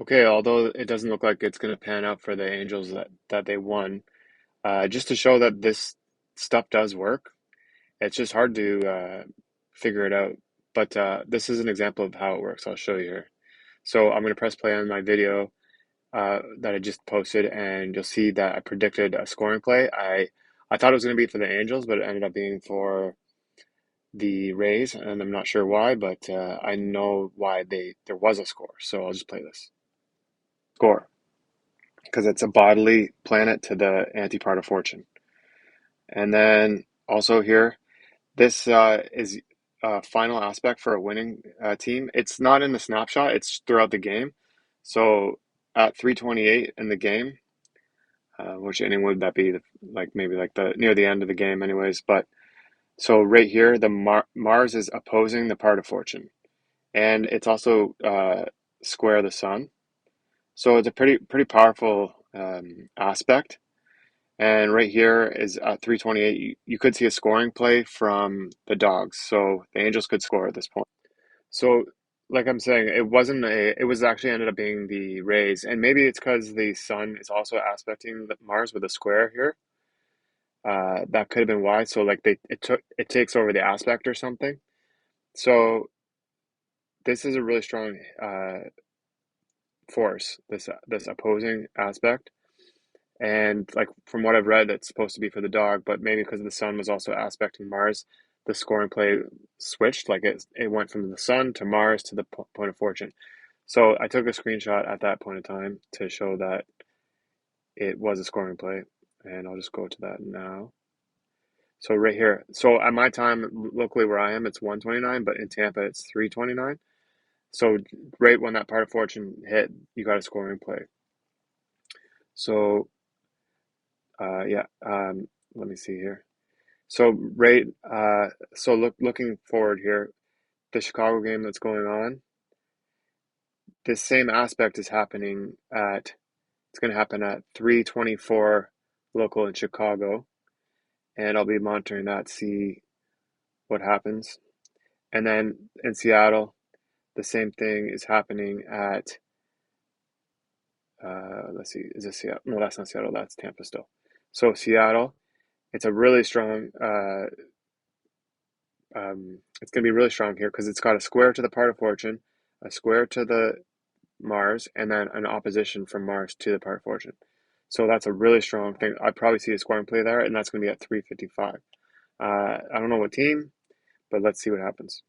Okay, although it doesn't look like it's going to pan out for the Angels that they won, just to show that this stuff does work, it's just hard to figure it out. But this is an example of how it works. I'll show you here. So I'm going to press play on my video that I just posted, and you'll see that I predicted a scoring play. I thought it was going to be for the Angels, but it ended up being for the Rays, and I'm not sure why, but I know why there was a score. So I'll just play this score because it's a bodily planet to the antipart of fortune. And then also here, this is a final aspect for a winning team. It's not in the snapshot, it's throughout the game. So at 3:28 in the game, which inning would that be? Like maybe like the near the end of the game, anyways. But so right here, the Mars is opposing the part of fortune, and it's also square the sun. So it's a pretty powerful aspect. And right here is at 3:28. You could see a scoring play from the Dogs. So the Angels could score at this point. So, like I'm saying, it was actually ended up being the Rays. And maybe it's because the sun is also aspecting the Mars with a square here. That could have been why. So like it takes over the aspect or something. So this is a really strong force, this opposing aspect. And like from what I've read, it's supposed to be for the dog, but maybe because the sun was also aspecting Mars, the scoring play switched. Like it went from the sun to Mars to the point of fortune. So I took a screenshot at that point in time to show that it was a scoring play, and I'll just go to that now. So right here, so at my time locally where I am, it's 1:29, but in Tampa it's 3:29. So right when that part of fortune hit, you got a scoring play. So yeah, let me see here. So right, so looking forward here, the Chicago game that's going on, this same aspect is happening at, it's going to happen at 3:24 local in Chicago, and I'll be monitoring that, see what happens. And then in Seattle, the same thing is happening at, let's see, is this Seattle? No, that's not Seattle, that's Tampa still. So Seattle, it's a really strong, it's going to be really strong here because it's got a square to the part of fortune, a square to the Mars, and then an opposition from Mars to the part of fortune. So that's a really strong thing. I'd probably see a scoring play there, and that's going to be at 3:55. I don't know what team, but let's see what happens.